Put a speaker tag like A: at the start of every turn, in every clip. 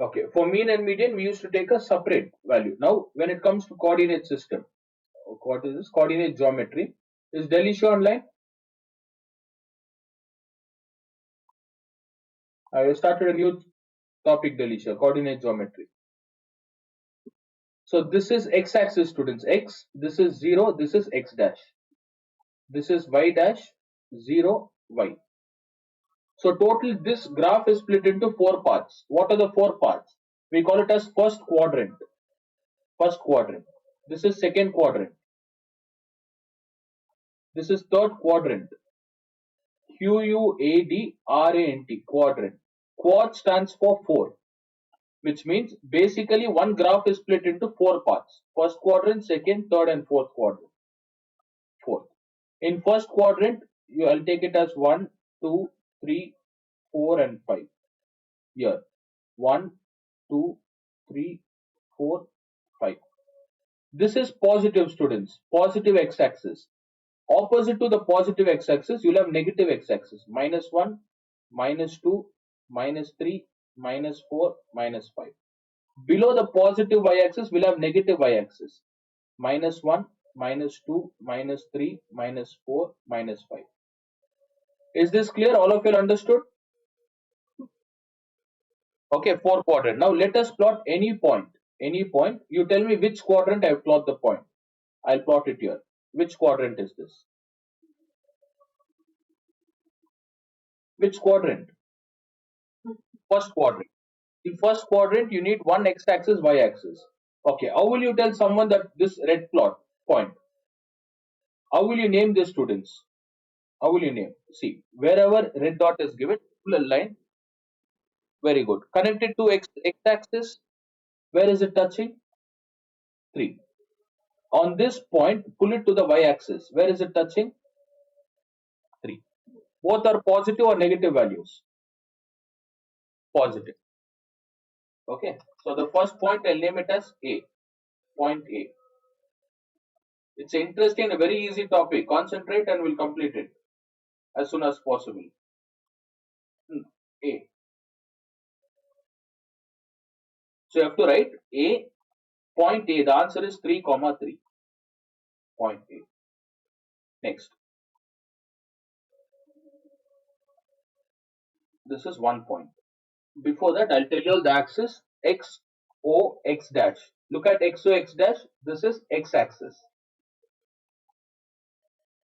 A: Okay, for mean and median, we used to take a separate value. Now, when it comes to coordinate system, what is this? Coordinate geometry. Is Delisha online? I started a new topic, Delisha, coordinate geometry. So this is x-axis, students. X, this is 0, this is x dash. This is y dash, 0, y. So total this graph is split into 4 parts. What are the 4 parts? We call it as first quadrant. First quadrant. This is second quadrant. This is third quadrant. QUADRANT, quadrant. Quad stands for 4, which means basically one graph is split into 4 parts. First quadrant, second, third and fourth quadrant. Fourth. In first quadrant, I'll take it as 1, 2, 3, 4 and 5. Here. 1, 2, 3, 4, 5. This is positive, students. Positive x-axis. Opposite to the positive x-axis, you'll have negative x-axis. -1, -2, -3, -4, -5. Below the positive y-axis, we'll have negative y-axis. -1, -2, -3, -4, -5. Is this clear? All of you understood? Okay, 4 quadrant. Now let us plot any point. Any point. You tell me which quadrant I plot the point. I'll plot it here. Which quadrant is this? Which quadrant? First quadrant. In first quadrant, you need one x-axis, y-axis. Okay, how will you tell someone that this red plot point? How will you name the students? How will you name? See, wherever red dot is given, pull a line. Very good. Connected to x-axis, where is it touching? 3. On this point, pull it to the y-axis. Where is it touching? 3. Both are positive or negative values? Positive. Okay. So the first point, I'll name it as A. Point A. It's interesting, a very easy topic. Concentrate and we'll complete it as soon as possible. A. So you have to write A, point A. The answer is 3, 3. Point A. Next. This is 1 point. Before that, I'll tell you the axis X, O, X dash. Look at X, O, X dash. This is X axis.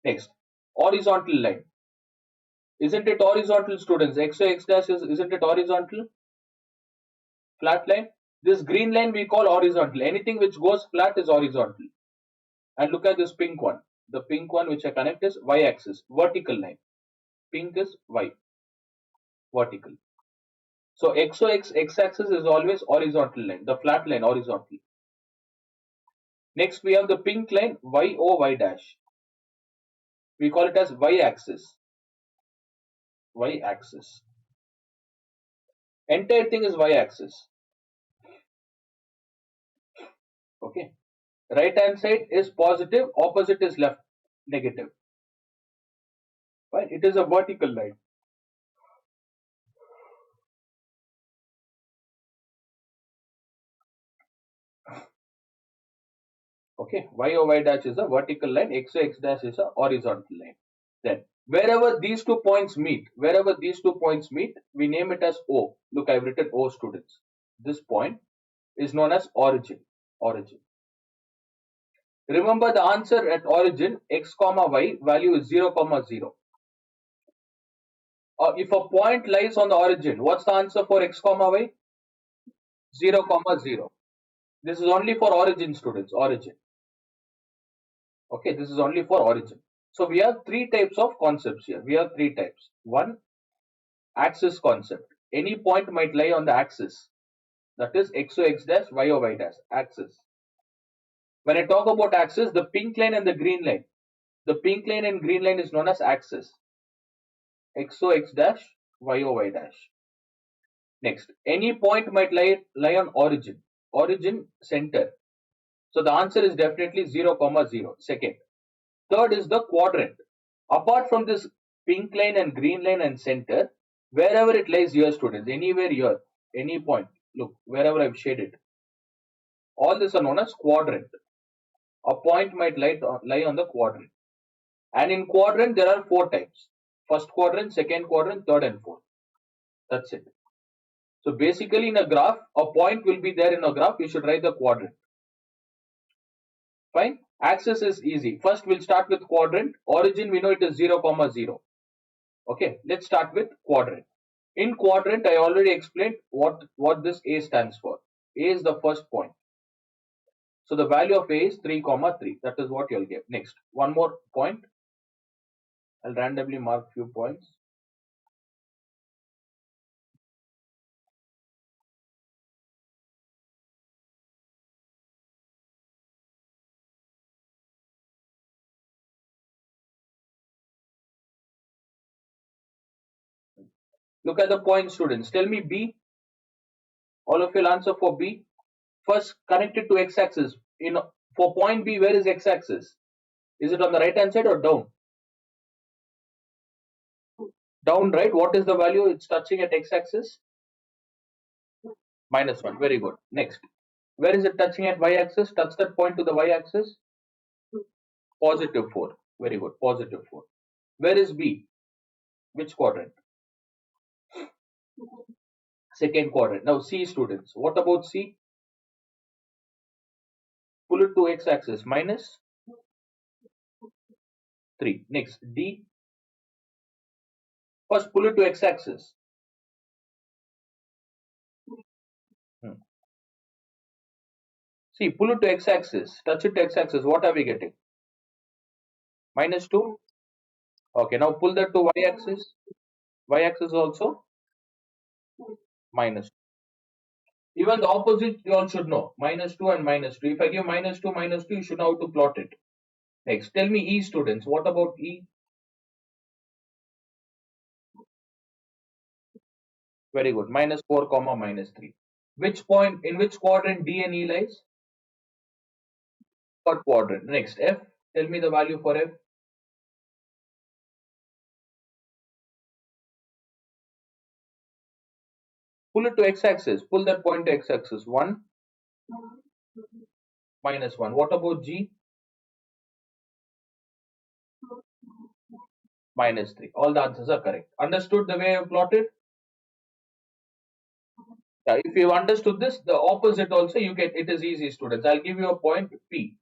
A: Next. Horizontal line. Isn't it horizontal, students? X, O, X dash isn't it horizontal? Flat line. This green line we call horizontal. Anything which goes flat is horizontal. And look at this pink one. The pink one which I connect is y axis, vertical line. Pink is y, vertical. So XOX x-axis is always horizontal line, the flat line horizontal. Next we have the pink line YOY dash. We call it as y axis. Y axis. Entire thing is y axis. Okay. Right hand side is positive, opposite is left, negative. Right? It is a vertical line. Okay, y or y dash is a vertical line, x or x dash is a horizontal line. Then wherever these 2 points meet, we name it as O. Look, I've written O, students. This point is known as origin. Origin. Remember the answer at origin, x comma y value is 0 comma 0. If a point lies on the origin, what's the answer for x comma y? 0 comma 0. This is only for origin, students. Origin. Okay, this is only for origin. So we have 3 types of concepts here. We have 3 types. 1, axis concept. Any point might lie on the axis. That is x o x dash, y o y dash. Axis. When I talk about axis, the pink line and the green line. The pink line and green line is known as axis. X o x dash, y o y dash. Next, any point might lie on origin. Origin, center. So the answer is definitely 0 comma 0. Second. Third is the quadrant. Apart from this pink line and green line and center, wherever it lies here, students, anywhere here, any point, Look, wherever I've shaded. All these are known as quadrant. A point might lie on the quadrant. And in quadrant, there are 4 types. First quadrant, second quadrant, third and fourth. That's it. So basically in a graph, a point will be there in a graph. You should write the quadrant. Fine. Axis is easy. First we'll start with quadrant. Origin we know it is 0, 0. Okay. Let's start with quadrant. In quadrant, I already explained what this A stands for. A is the first point. So the value of A is 3, 3. That is what you'll get. Next, one more point. I'll randomly mark few points. Look at the point, students. Tell me B. All of you will answer for B. First, connect it to x-axis. For point B, where is x-axis? Is it on the right hand side or down? Down, right? What is the value it's touching at x-axis? -1. Very good. Next, where is it touching at y-axis? Touch that point to the y-axis. +4. Very good. +4. Where is B? Which quadrant? Second quadrant. Now C, students. What about C? Pull it to x-axis. -3. Next, D. First, pull it to x-axis. See, pull it to x-axis. Touch it to x-axis. What are we getting? -2. Okay, now pull that to y-axis. Y-axis also minus. Even the opposite you all should know. -2 and -2. If I give -2, -2, you should know how to plot it. Next, tell me E, students. What about E? Very good. -4, -3. Which point, in which quadrant D and E lies? Third quadrant. Next, F. Tell me the value for F. Pull it to x-axis. Pull that point to x-axis. 1, -1. What about G? -3. All the answers are correct. Understood the way I plotted? Yeah, if you've understood this, the opposite also you get. It is easy, students. I'll give you a point P.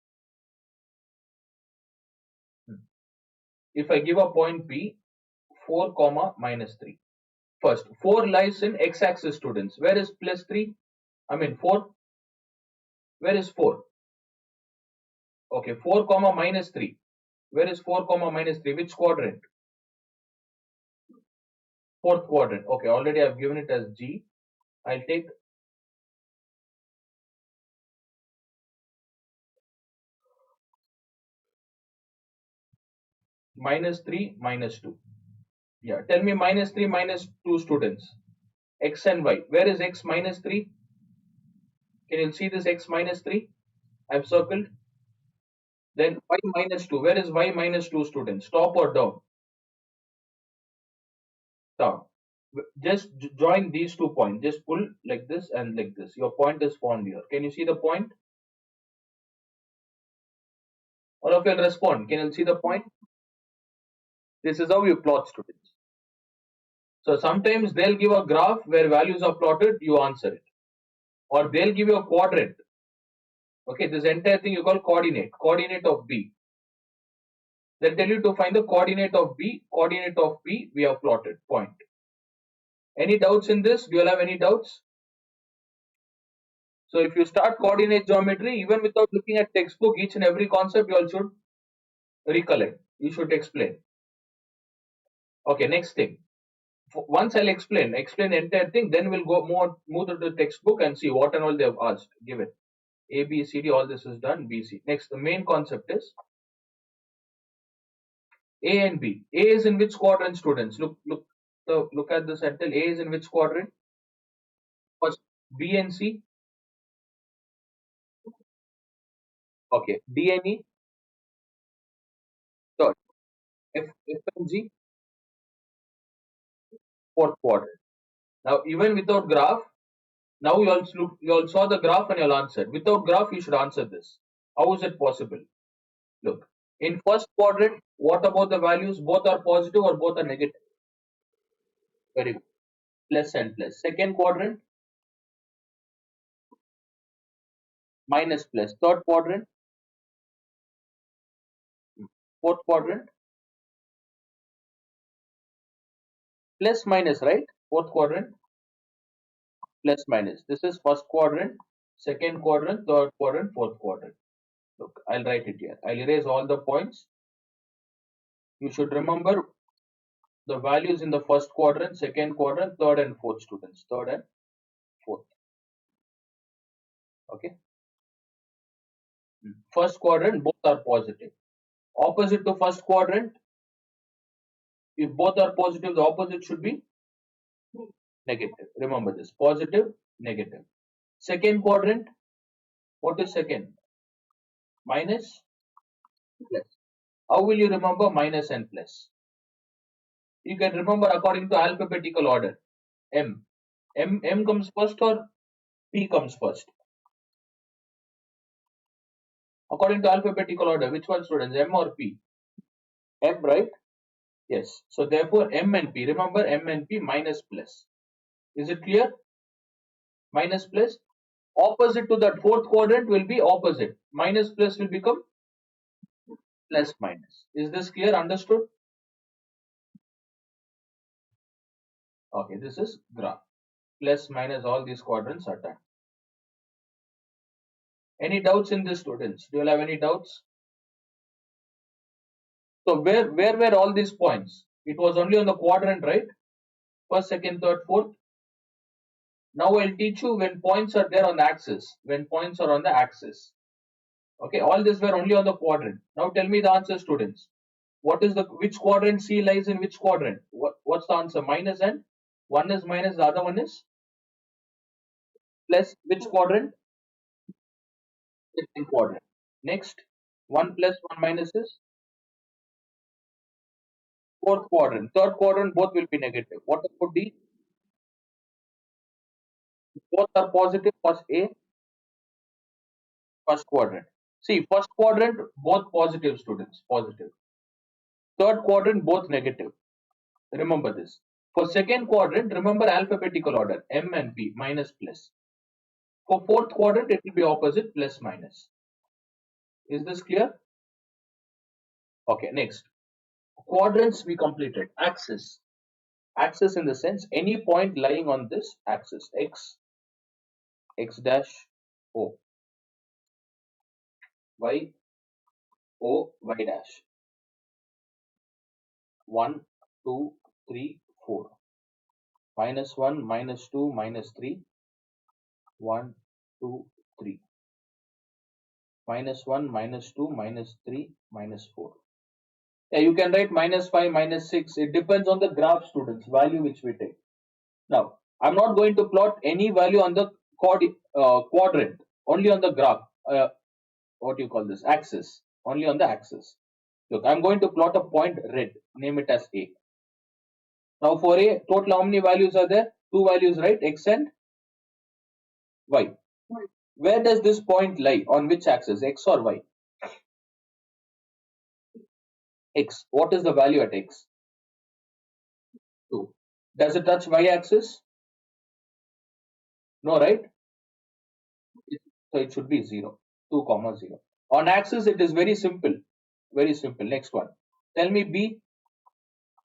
A: If I give a point P, 4, -3. First, 4 lies in x-axis, students. Where is +3? I mean 4. Where is 4? Okay, 4, -3. Where is 4, -3? Which quadrant? Fourth quadrant. Okay, already I've given it as G. I'll take -3, -2. Yeah, tell me -3, -2, students. X and Y. Where is x -3? Can you see this x -3? I've circled. Then y -2. Where is y -2, students? Top or down? Down. Just join these 2 points. Just pull like this and like this. Your point is formed here. Can you see the point? All of you will respond. Can you see the point? This is how you plot, students. So sometimes they'll give a graph where values are plotted, you answer it. Or they'll give you a quadrant. Okay, this entire thing you call coordinate of B. They'll tell you to find the coordinate of B, we have plotted, point. Any doubts in this? Do you all have any doubts? So if you start coordinate geometry, even without looking at textbook, each and every concept you all should recollect. You should explain. Okay, next thing. Once I'll explain the entire thing, then we'll go move to the textbook and see what and all they have asked. Give it. A, B, C, D, all this is done. B, C. Next, the main concept is A and B. A is in which quadrant, students? Look at this and tell A is in which quadrant? First, B and C. Okay. D and E. Third. F and G. Fourth quadrant. Now, even without graph, Now you all saw the graph and you'll answer. Without graph, you should answer this. How is it possible? Look, in first quadrant, what about the values? Both are positive or both are negative? Very good. Plus and plus. Second quadrant, minus plus. Third quadrant, fourth quadrant, plus minus, right? Fourth quadrant, plus minus. This is first quadrant, second quadrant, third quadrant, fourth quadrant. Look, I'll write it here. I'll erase all the points. You should remember the values in the first quadrant, second quadrant, third and fourth, students. Third and fourth. Okay. First quadrant, both are positive. Opposite to first quadrant, if both are positive, the opposite should be negative. Remember this. Positive, negative. Second quadrant, what is second? Minus, plus. How will you remember minus and plus? You can remember according to alphabetical order. M. M comes first or P comes first? According to alphabetical order, which one, students? M or P? M, right? Yes. So therefore M and P. Remember M and P minus plus. Is it clear? Minus plus. Opposite to that fourth quadrant will be opposite. Minus plus will become plus minus. Is this clear? Understood? Okay, this is graph. Plus minus all these quadrants are done. Any doubts in this, students? Do you have any doubts? So where were all these points? It was only on the quadrant, right? First, second, third, fourth. Now I'll teach you when points are there on the axis. When points are on the axis. Okay, all these were only on the quadrant. Now tell me the answer, students. What is the which quadrant C lies in which quadrant? What's the answer? Minus and one is minus, the other one is plus. Which quadrant? Second quadrant. Next, 1 plus 1 minus is fourth quadrant. Third quadrant, both will be negative. What about D? Both are positive. First A, first quadrant. See, first quadrant, both positive, students. Positive. Third quadrant, both negative. Remember this. For second quadrant, remember alphabetical order. M and P, minus plus. For fourth quadrant, it will be opposite, plus minus. Is this clear? Okay, next. Quadrants we completed. Axis. Axis in the sense any point lying on this axis. X, X dash, O. Y, O, Y dash. 1, 2, 3, 4. Minus 1, minus 2, minus 3. 1, 2, 3. Minus 1, minus 2, minus 3, minus 4. Yeah, you can write minus 5, minus 6. It depends on the graph, students, value which we take. Now, I'm not going to plot any value on the quadrant, only on the graph. What do you call this? Axis. Only on the axis. Look, I'm going to plot a point red. Name it as A. Now, for A, total how many values are there? Two values, right? X and Y. Where does this point lie? On which axis? X or Y? X. What is the value at X? 2. Does it touch Y axis? No, right? So it should be 0. 2 comma 0. On axis, it is very simple. Very simple. Next one. Tell me B.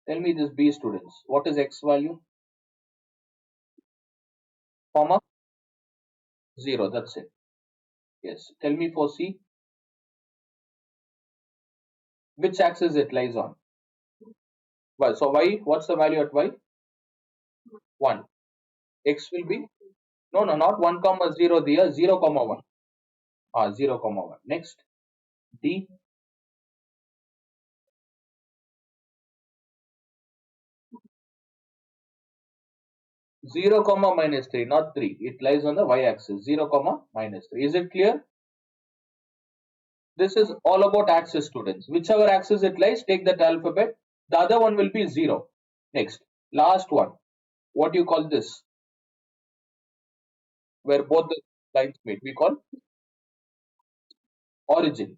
A: Tell me this B, students. What is X value? Comma 0. That's it. Yes. Tell me for C. Which axis it lies on? Well, so Y, what's the value at Y? 1. X will be? No, not 1 comma 0 there. 0 comma 1. 0 comma 1. Next. D. 0 comma minus 3, not 3. It lies on the Y axis. 0 comma minus 3. Is it clear? This is all about axis, students. Whichever axis it lies, take that alphabet. The other one will be 0. Next. Last one. What do you call this? where both the lines meet. We call origin.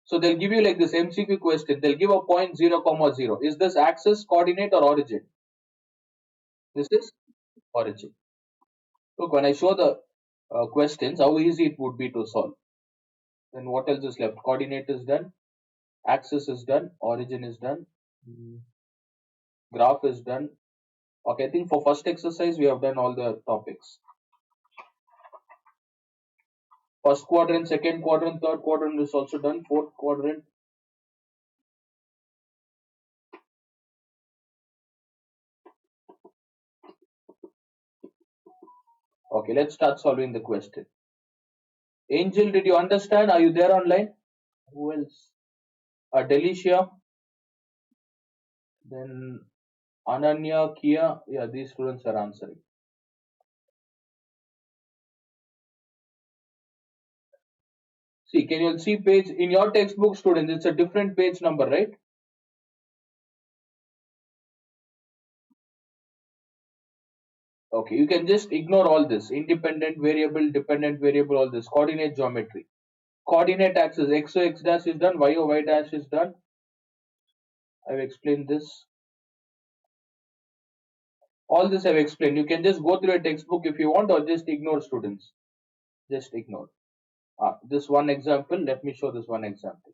A: So they'll give you like this MCQ question. They'll give a point 0, comma 0. Is this axis, coordinate, or origin? This is origin. Look, when I show the questions, how easy it would be to solve. Then what else is left? Coordinate is done. Axis is done. Origin is done. Graph is done. Okay, I think for first exercise, we have done all the topics. First quadrant, second quadrant, third quadrant is also done. Fourth quadrant. Okay, let's start solving the question. Angel, did you understand? Are you there online? Who else? Delicia. Then Ananya, Kia. Yeah, these students are answering. See, can you see page in your textbook, students? It's a different page number, right? Okay, you can just ignore all this. Independent variable, dependent variable, all this. Coordinate geometry. Coordinate axis. X O X dash is done. Y O Y dash is done. I've explained this. All this I've explained. You can just go through a textbook if you want, or just ignore, students. Just ignore. This one example. Let me show this one example.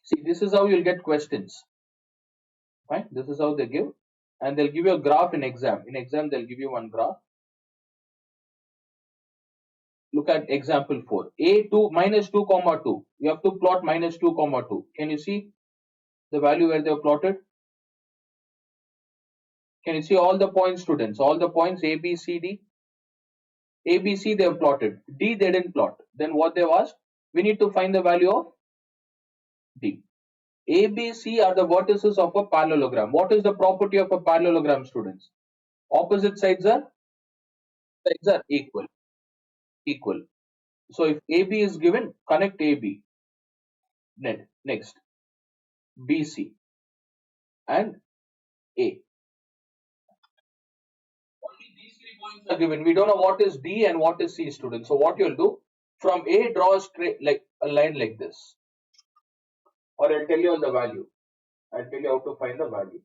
A: See, this is how you'll get questions. Right? This is how they give. And they'll give you a graph in exam. In exam, they'll give you one graph. Look at example 4. A2 minus 2 comma 2. You have to plot minus 2 comma 2. Can you see the value where they are plotted? Can you see all the points, students? All the points A, B, C, D. A, B, C they have plotted. D they didn't plot. Then what they've asked? We need to find the value of D. A, B, C are the vertices of a parallelogram. What is the property of a parallelogram, students? Opposite sides are equal. Equal. So if AB is given, connect AB. Next, BC and A. Only these 3 points are given. We don't know what is D and what is C, students. So what you'll do, from A, draw a straight, like a line like this. Or I'll tell you on the value. I'll tell you how to find the value.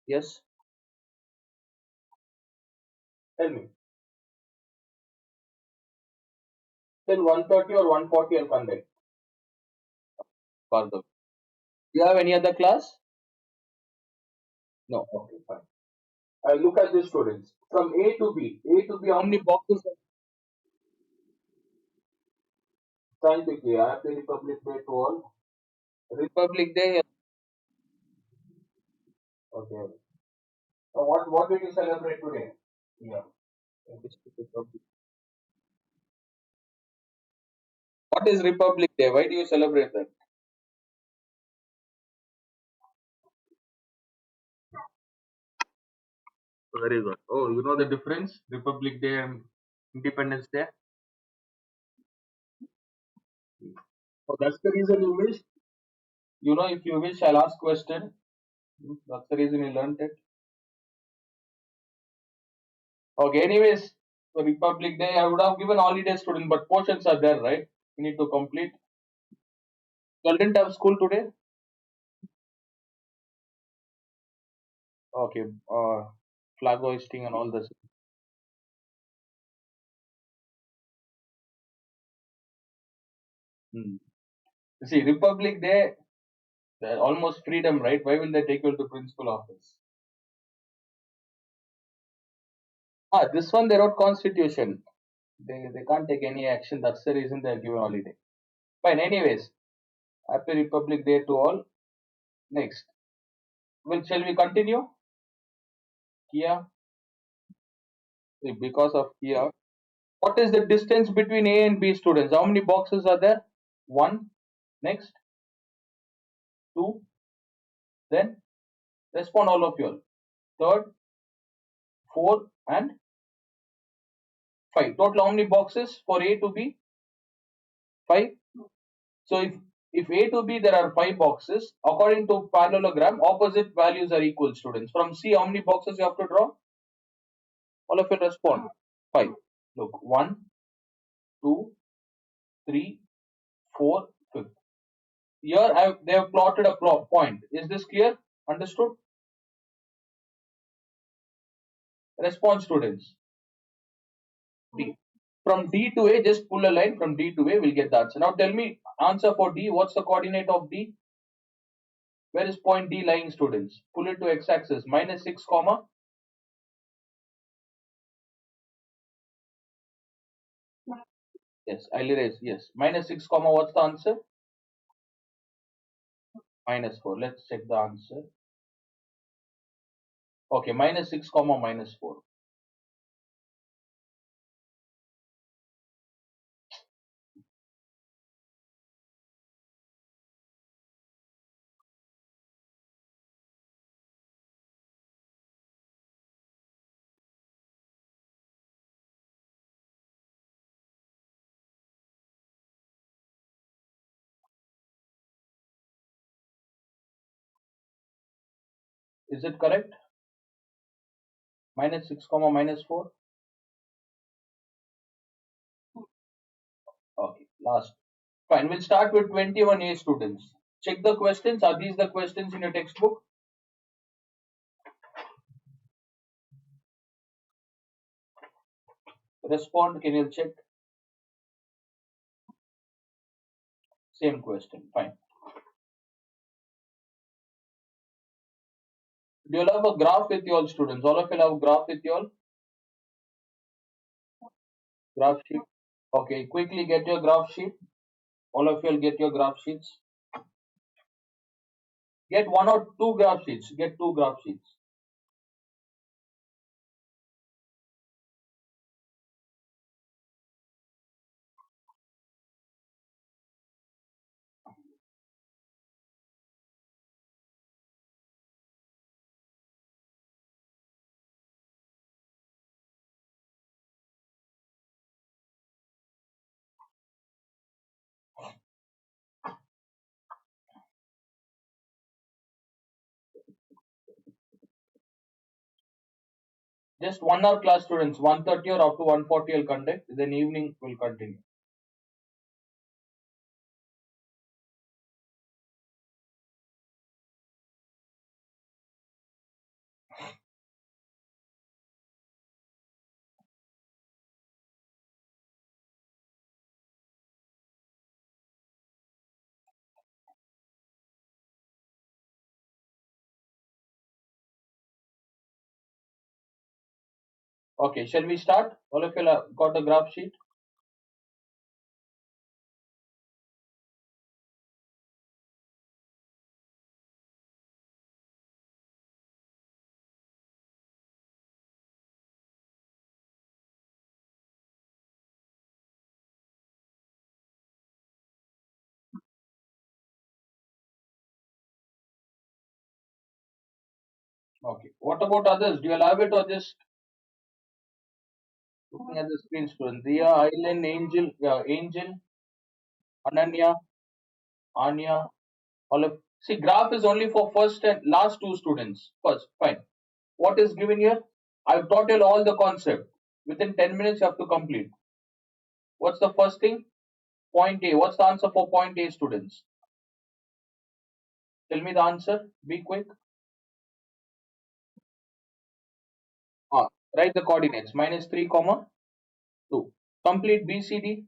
A: Yes? Tell me. Then 130 or 140 I'll conduct. Further. Do you have any other class? No. Okay, fine. I'll look at the students. From A to B. A to B, how many boxes? Thank you, Kia. Happy Republic Day to all. Republic Day. Okay. What did you celebrate today? Yeah. What is Republic Day? Why do you celebrate that? Very good. Oh, you know the difference? Republic Day and Independence Day? Oh, that's the reason you wish. You know, if you wish, I'll ask question. That's the reason you learned it. Okay, anyways, so Republic Day, I would have given holiday student, but portions are there, right? You need to complete. You didn't have school today? Okay, flag hoisting and all this. Hmm. See, Republic Day, almost freedom, right? Why will they take you to principal office? This one they wrote constitution. They can't take any action. That's the reason they're given holiday. Fine. Anyways, happy Republic Day to all. Next, shall we continue? Kia, because of Kia. What is the distance between A and B, students? How many boxes are there? One. Next, two. Then respond all of you all. Third, 4 and 5. Total how many boxes for A to B? 5. So if A to B there are 5 boxes, according to parallelogram, opposite values are equal, students. From C, how many boxes you have to draw? All of you respond. 5. Look, 1, 2, 3, 4, 5. Here they have plotted a point. Is this clear? Understood? Respond, students. D. From D to A, just pull a line from D to A, we'll get the answer. Now tell me, answer for D, what's the coordinate of D? Where is point D lying, students? Pull it to x-axis, minus 6, comma. Yes, I'll erase, yes. Minus 6, comma, what's the answer? Minus 4. Let's check the answer. Okay, minus 6, comma, minus 4. Is it correct? Minus 6, comma, minus 4. Okay, last. Fine, we'll start with 21A, students. Check the questions. Are these the questions in your textbook? Respond. Can you check? Same question. Fine. Do you all have a graph with you all, students? All of you have a graph with you all? Graph sheet. Okay, quickly get your graph sheet. All of you will get your graph sheets. Get one or two graph sheets. Get two graph sheets. Just 1 hour class, students. 1:30 or up to 1:40 will conduct. Then evening will continue. Okay, shall we start? All of you have got a graph sheet? Okay. What about others? Do you have it or just looking at the screen, students? Dia, Island, Angel, Angel, Ananya, Anya, all of. See, graph is only for first and last two students. First, fine. What is given here? I've taught you all the concept. Within 10 minutes, you have to complete. What's the first thing? Point A. What's the answer for point A, students? Tell me the answer. Be quick. Ah, write the coordinates. Minus 3, comma 2. Complete BCD.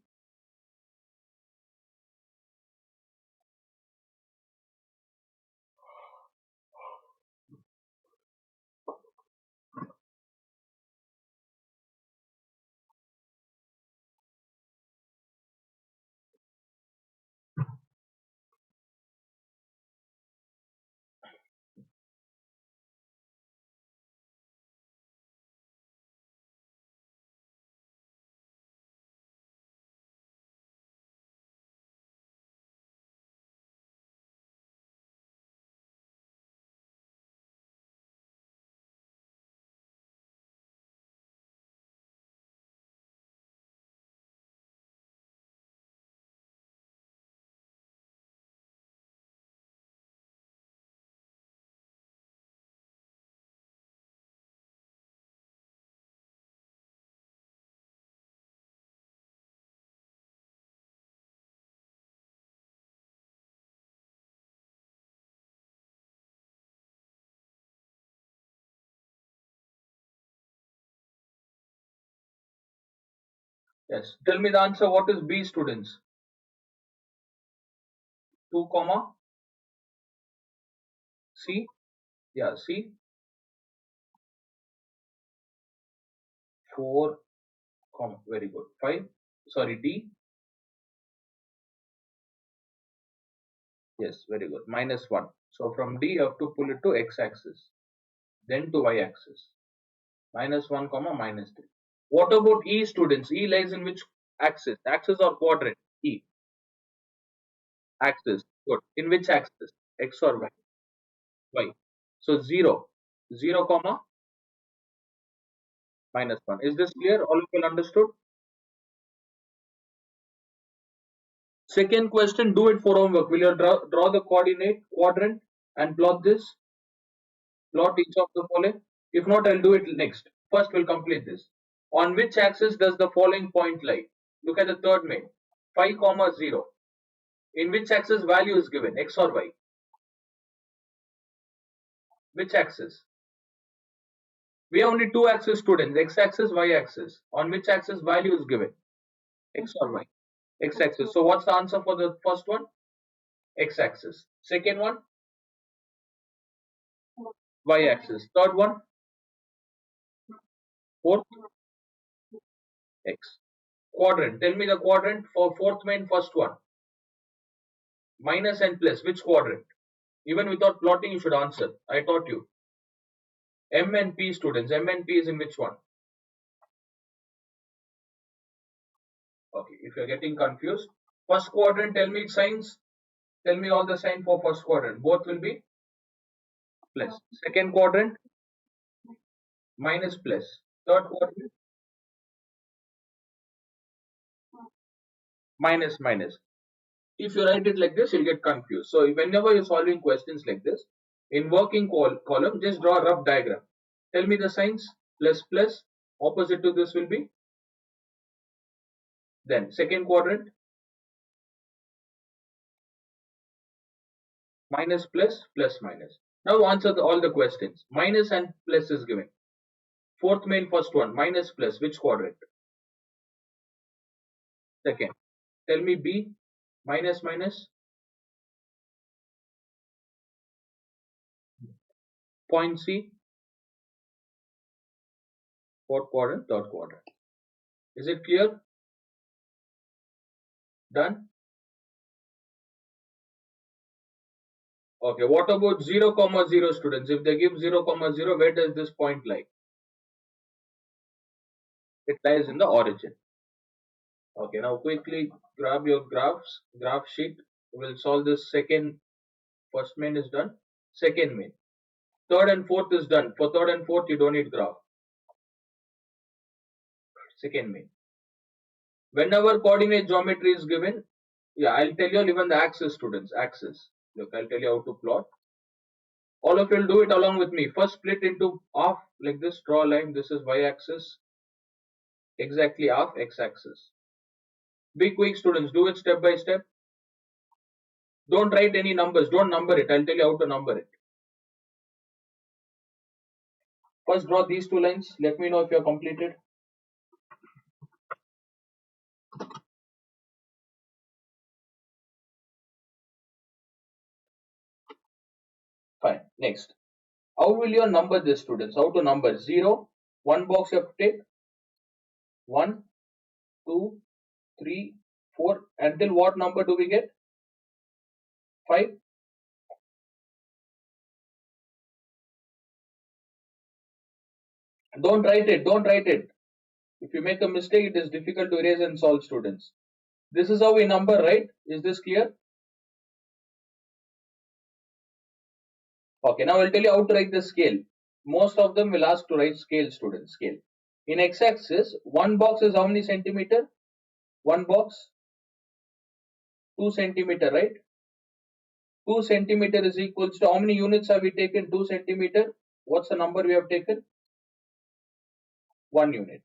A: Yes. Tell me the answer. What is B, students? 2 comma C. Yeah, C. 4 comma. Very good. 5. Sorry, D. Yes, very good. Minus 1. So from D you have to pull it to x-axis, then to y-axis. Minus 1 comma minus 3. What about E, students? E lies in which axis? Axis or quadrant? E. Axis. Good. In which axis? X or Y? Y. So 0. 0 comma minus 1. Is this clear? All of you understood? Second question, do it for homework. Will you draw the coordinate quadrant and plot this? Plot each of the following. If not, I'll do it next. First, we'll complete this. On which axis does the following point lie? Look at the third main. 5 comma 0. In which axis value is given? X or Y? Which axis? We have only two axes, students. X axis, Y axis. On which axis value is given? X or Y? X axis. So what's the answer for the first one? X axis. Second one? Y axis. Third one? Fourth? X. Quadrant. Tell me the quadrant for fourth main first one. Minus and plus. Which quadrant? Even without plotting, you should answer. I taught you. M and P, students. M and P is in which one? Okay. If you're getting confused, first quadrant, tell me its signs. Tell me all the sign for first quadrant. Both will be plus. Second quadrant, minus plus. Third quadrant, minus minus. If you write it like this, you'll get confused. So whenever you're solving questions like this, in working column, just draw a rough diagram. Tell me the signs. Plus plus. Opposite to this will be. Then second quadrant, minus plus plus minus. Now answer all the questions. Minus and plus is given. Fourth main first one, minus plus. Which quadrant? Second. Tell me B, minus minus. Point C, fourth quadrant, third quadrant. Is it clear? Done? Okay, what about 0 comma 0, students? If they give 0 comma 0, where does this point lie? It lies in the origin. Okay, now quickly grab your graph sheet. We'll solve this second. First main is done. Second main. Third and fourth is done. For third and fourth, you don't need graph. Second main. Whenever coordinate geometry is given, yeah, I'll tell you even the axis, students. Axis. Look, I'll tell you how to plot. All of you will do it along with me. First, split into half like this. Draw a line. This is y-axis. Exactly half x-axis. Be quick, students. Do it step by step. Don't write any numbers. Don't number it. I'll tell you how to number it. First, draw these two lines. Let me know if you have completed. Fine. Next. How will you number this, students? How to number? 0. One box you have to take. 1, 2, 3, 4. Until what number do we get? 5. Don't write it. Don't write it. If you make a mistake, it is difficult to erase and solve, students. This is how we number, right? Is this clear? Okay, now I'll tell you how to write the scale. Most of them will ask to write scale, students. Scale. In x-axis, one box is how many centimeter? One box, 2 centimeter, right? 2 centimeter is equals to how many units have we taken? 2 centimeter. What's the number we have taken? 1 unit.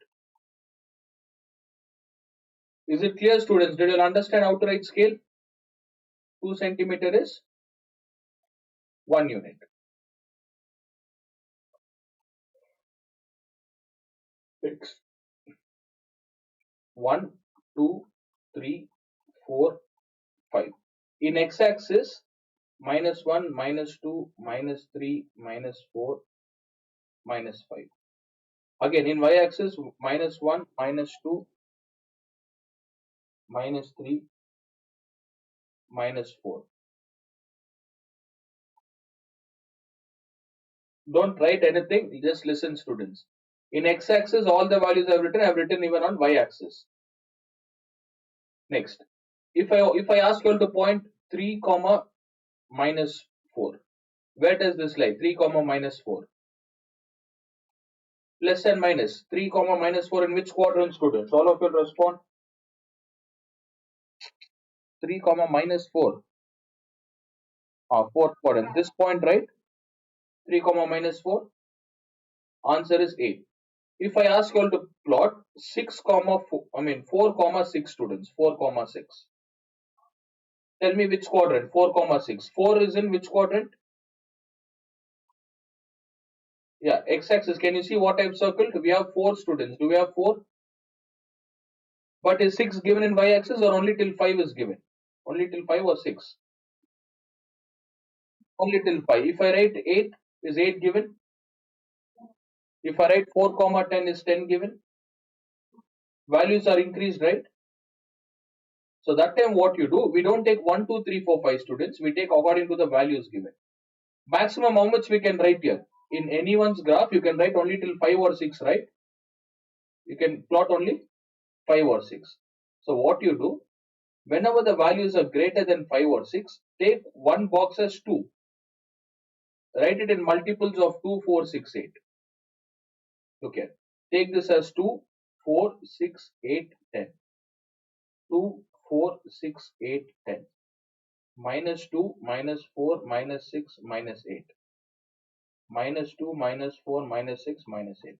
A: Is it clear, students? Did you understand how to write scale? 2 centimeter is 1 unit. Fix. 1, 2, 3, 4, 5. In x-axis, -1, -2, -3, -4, -5. Again, in y-axis, -1, -2, -3, -4. Don't write anything, just listen, students. In x-axis, all the values I have written even on y-axis. Next, if I ask you all to point 3 comma minus 4, where does this lie? 3 comma minus 4. Plus and minus 3 comma minus 4 in which quadrant, students? All of you respond. 3 comma minus 4. Fourth quadrant. This point, right? 3 comma minus 4. Answer is 8. If I ask you all to plot 6 comma 4, 4 comma 6, students. 4 comma 6. Tell me which quadrant? 4 comma 6. 4 is in which quadrant? Yeah, x-axis. Can you see what I've circled? We have 4, students. Do we have 4? But is 6 given in y-axis or only till 5 is given? Only till 5 or 6? Only till 5. If I write 8, is 8 given? If I write 4 comma 10, is 10 given? Values are increased, right? So that time what you do, we don't take 1, 2, 3, 4, 5, students. We take according to the values given. Maximum how much we can write here? In anyone's graph, you can write only till 5 or 6, right? You can plot only 5 or 6. So what you do, whenever the values are greater than 5 or 6, take one box as 2. Write it in multiples of 2, 4, 6, 8. Okay. Take this as 2, 4, 6, 8, 10. 2, 4, 6, 8, 10. Minus 2, minus 4, minus 6, minus 8. Minus 2, minus 4, minus 6, minus 8.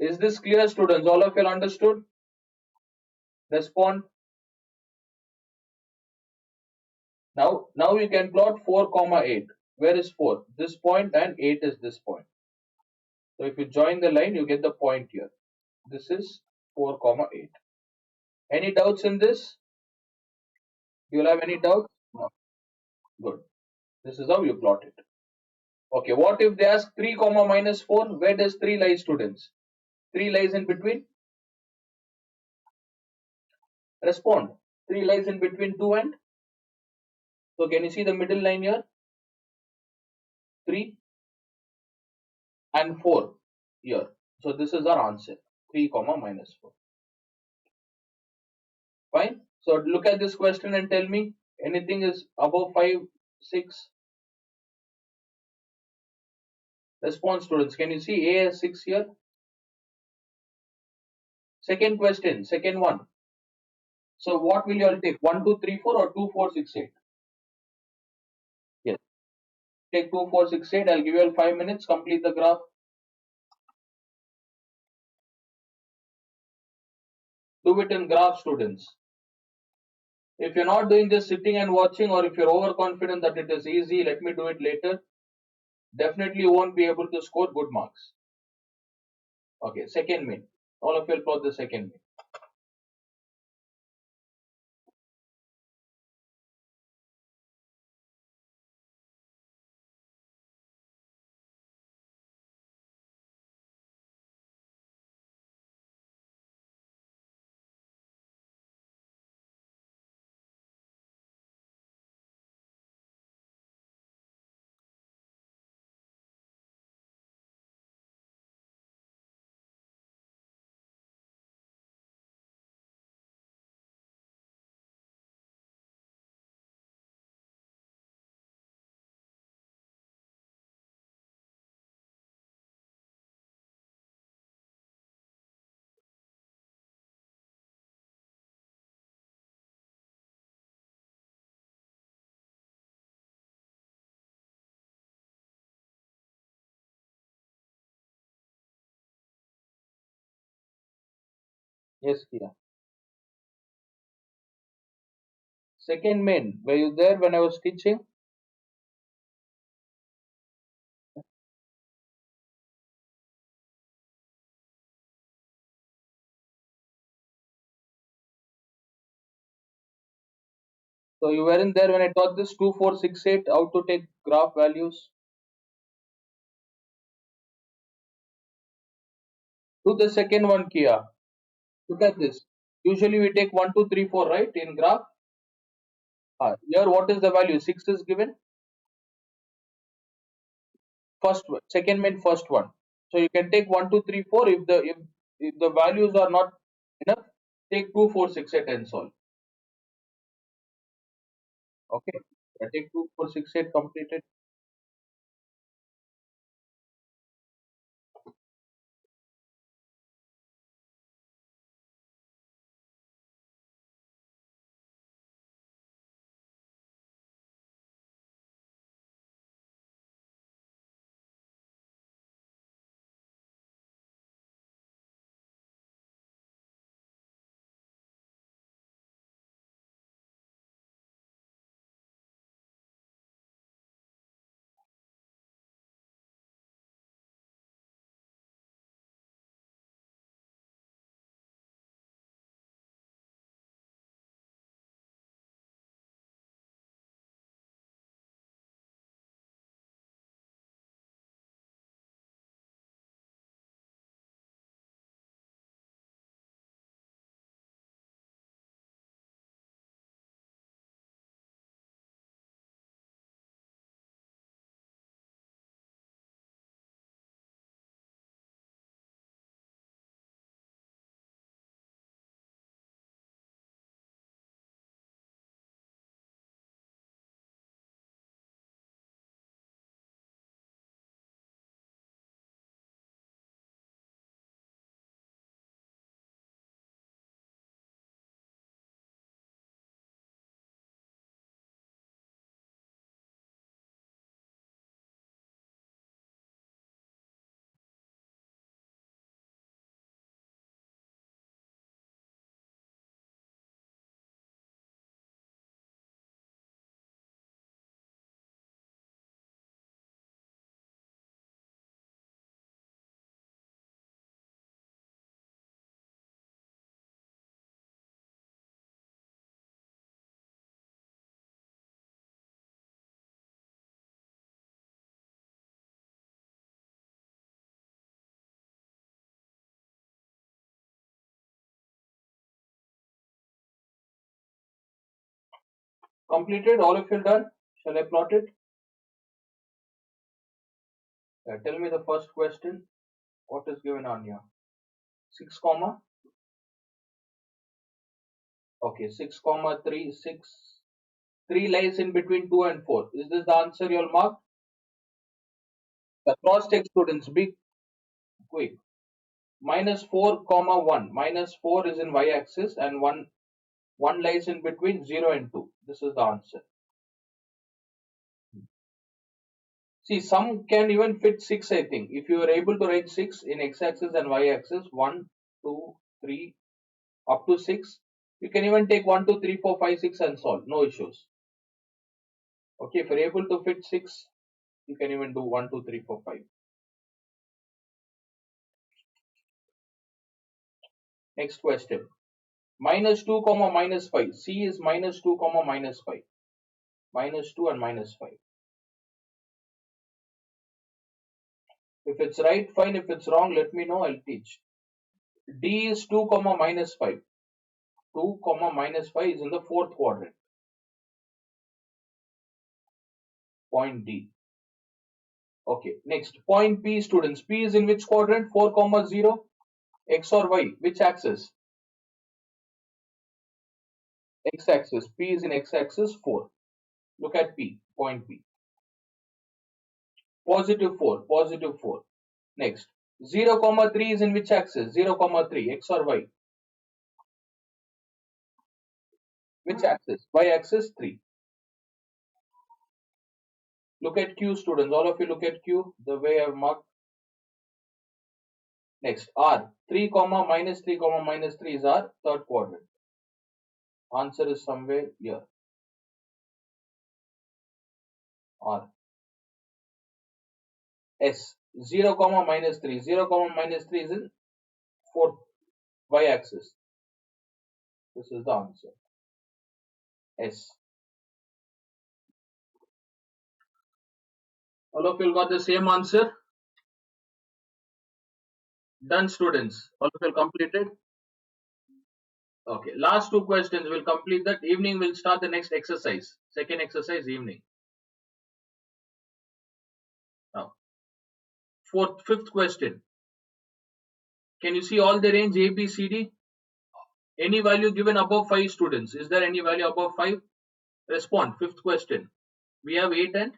A: Is this clear, students? All of you understood? Respond. Now you can plot 4 comma 8. Where is 4? This point, and 8 is this point. So if you join the line, you get the point here. This is 4 comma 8. Any doubts in this? Do you have any doubts? No. Good. This is how you plot it. Okay, what if they ask 3 comma minus 4? Where does 3 lie, students? 3 lies in between? Respond. 3 lies in between 2 and? So can you see the middle line here? 3 and 4 here. So this is our answer. 3 comma minus 4. Fine. So look at this question and tell me anything is above 5, 6. Response, students. Can you see A as 6 here? Second question, second one. So what will you all take? 1, 2, 3, 4 or 2, 4, 6, 8? Yes. Take 2, 4, 6, 8. I'll give you all 5 minutes. Complete the graph. Do it in graph, students. If you're not doing just sitting and watching, or if you're overconfident that it is easy, let me do it later, definitely you won't be able to score good marks. Okay, second main. All of you will plot the second main. Yes, Kia. Second main. Were you there when I was teaching? So you weren't there when I taught this 2, 4, 6, 8, how to take graph values. Do the second one, Kia. Look at this. Usually we take 1, 2, 3, 4, right, in graph. Here what is the value? 6 is given. First one, second main first one. So you can take 1, 2, 3, 4. If the values are not enough, take 2, 4, 6, 8 and solve. Okay. I take 2, 4, 6, 8 completed. Completed. All of you done? Shall I plot it? Tell me the first question. What is given on here? 6 comma. Okay, 6 comma 3, 6. 3 lies in between 2 and 4. Is this the answer you'll mark? The cross check, students, be quick. Minus 4 comma 1. Minus 4 is in y-axis and 1 lies in between 0 and 2. This is the answer. See, some can even fit 6, I think. If you are able to write 6 in x-axis and y-axis, 1, 2, 3, up to 6, you can even take 1, 2, 3, 4, 5, 6 and solve. No issues. Okay, if you're able to fit 6, you can even do 1, 2, 3, 4, 5. Next question. Minus 2 comma minus 5. C is minus 2 comma minus 5. Minus 2 and minus 5. If it's right, fine. If it's wrong, let me know. I'll teach. D is 2 comma minus 5. 2 comma minus 5 is in the fourth quadrant. Point D. Okay. Next. Point P, students. P is in which quadrant? 4 comma 0. X or Y? Which axis? X axis. P is in X axis 4. Look at P. Point P. Positive 4. Positive 4. Next. 0 comma 3 is in which axis? 0 comma 3. X or Y? Which axis? Y axis 3. Look at Q, students. All of you look at Q, the way I've marked. Next, R. 3 comma minus 3 comma minus 3 is our third quadrant. Answer is somewhere here. R. S. 0 comma minus 3. 0 comma minus 3 is in fourth y axis. This is the answer. S. All of you got the same answer? Done, students. All of you completed? Okay. Last two questions. We'll complete that. Evening we'll start the next exercise. Second exercise, evening. Now, fifth question. Can you see all the range A, B, C, D? Any value given above 5, students? Is there any value above 5? Respond. Fifth question. We have 8 and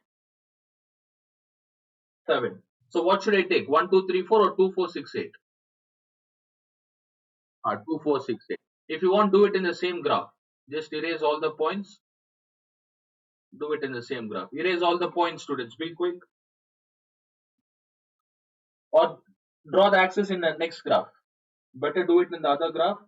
A: 7. So what should I take? 1, 2, 3, 4 or 2, 4, 6, 8? 2, 4, 6, 8. If you want, do it in the same graph. Just erase all the points. Do it in the same graph. Erase all the points, students. Be quick. Or draw the axis in the next graph. Better do it in the other graph.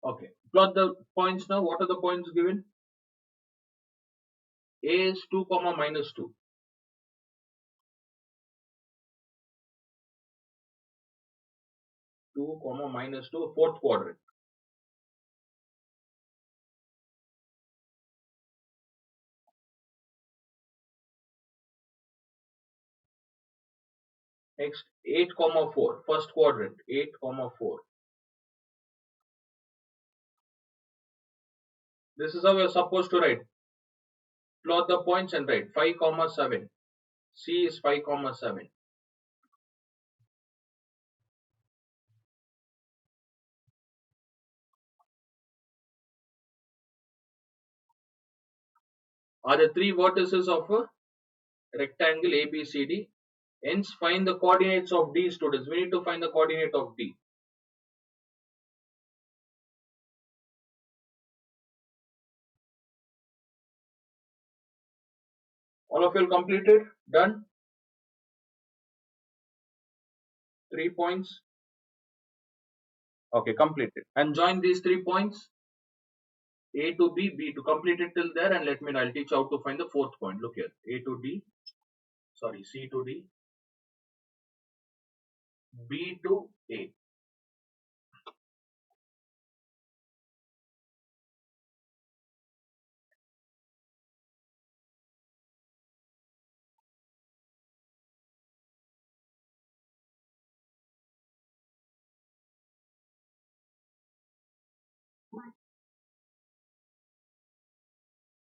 A: Okay. Plot the points now. What are the points given? A is 2 comma minus 2. 2 comma minus 2, fourth quadrant. Next, 8 comma 4, first quadrant. 8 comma 4. This is how we are supposed to write. Plot the points and write 5 comma 7. C is 5 comma 7. Are the three vertices of a rectangle ABCD. Hence, find the coordinates of D, students. We need to find the coordinate of D. All of you completed? Done? 3 points. Okay, completed. And join these 3 points. A to B, B to complete it till there, and let me know. I'll teach how to find the fourth point. Look here. A to D. Sorry, C to D. B to A.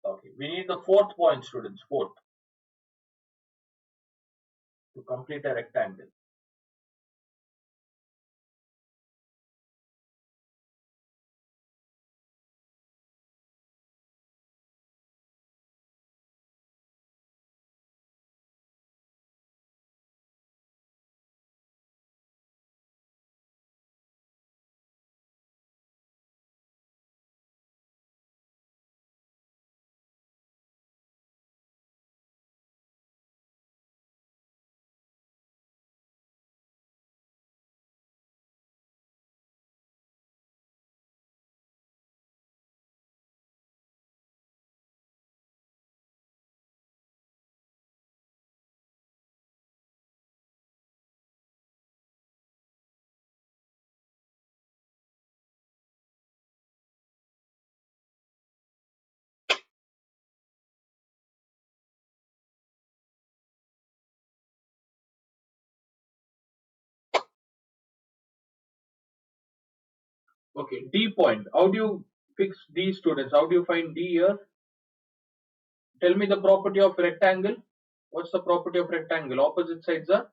A: Okay, we need the fourth point, students. Fourth. To complete a rectangle. Okay, D point. How do you fix D, students? How do you find D here? Tell me the property of rectangle. What's the property of rectangle? Opposite sides are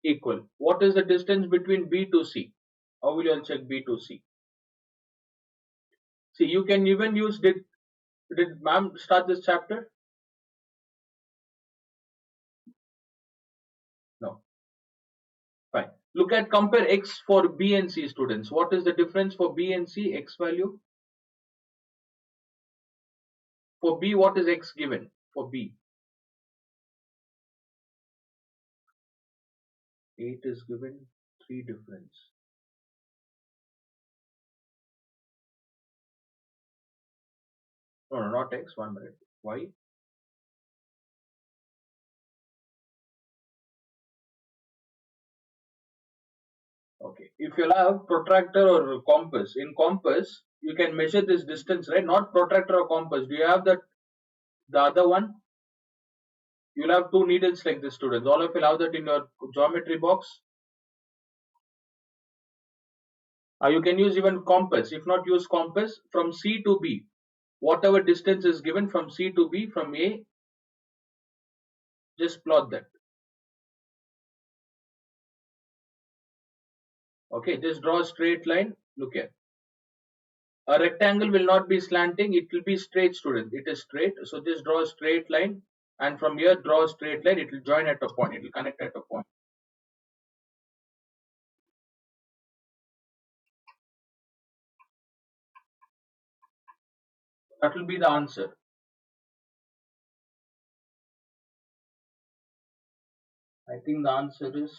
A: equal. What is the distance between B to C? How will you all check B to C? See, you can even use did ma'am start this chapter? No. Fine. Look at compare X for B and C, students. What is the difference for B and C? X value. For B, what is X given? For B, 8 is given, 3 difference. No, not X, 1 minute. Y. Okay. If you'll have protractor or compass, in compass, you can measure this distance, right? Not protractor or compass. Do you have that? The other one? You'll have two needles like this, students. All of you have that in your geometry box. You can use even compass. If not, use compass from C to B. Whatever distance is given from C to B, from A, just plot that. Okay, just draw a straight line. Look here. A rectangle will not be slanting, it will be straight, student. It is straight. So just draw a straight line, and from here draw a straight line. It will join at a point. It will connect at a point. That will be the answer. I think the answer is,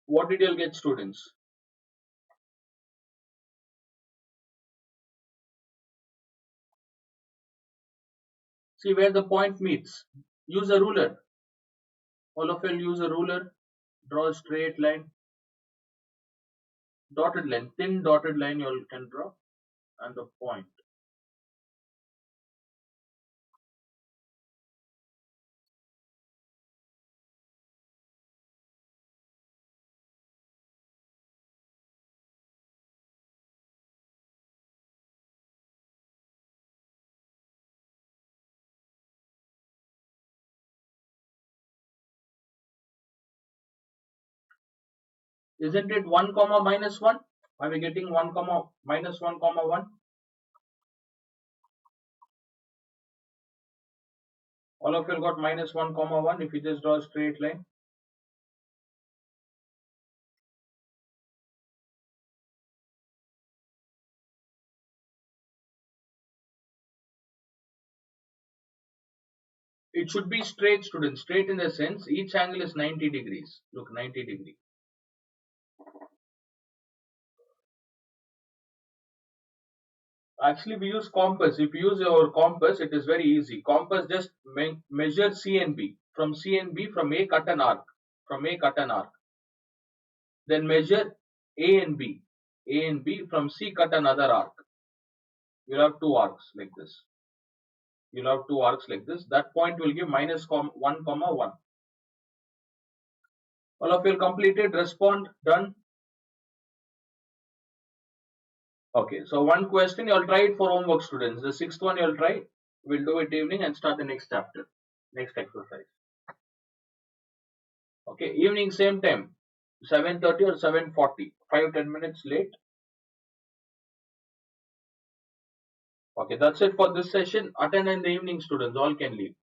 A: what did you get, students? See where the point meets. Use a ruler. All of you use a ruler. Draw a straight line. Dotted line. Thin dotted line you all can draw. And the point. Isn't it 1 comma minus 1? Are we getting 1 comma minus 1 comma 1? All of you got minus 1 comma 1 if you just draw a straight line. It should be straight, students. Straight in the sense each angle is 90 degrees. Look, 90 degree. Actually, we use compass. If you use your compass, it is very easy. Compass just measure C and B. From C and B, from A, cut an arc. From A, cut an arc. Then measure A and B. A and B. From C, cut another arc. You'll have two arcs like this. You'll have two arcs like this. That point will give minus 1 comma 1. All of you completed. Respond. Done. Okay, so one question you'll try it for homework, students. The sixth one you'll try. We'll do it evening and start the next chapter, next exercise. Okay, evening same time, 7:30 or 7:40, 5-10 minutes late. Okay, that's it for this session. Attend in the evening, students. All can leave.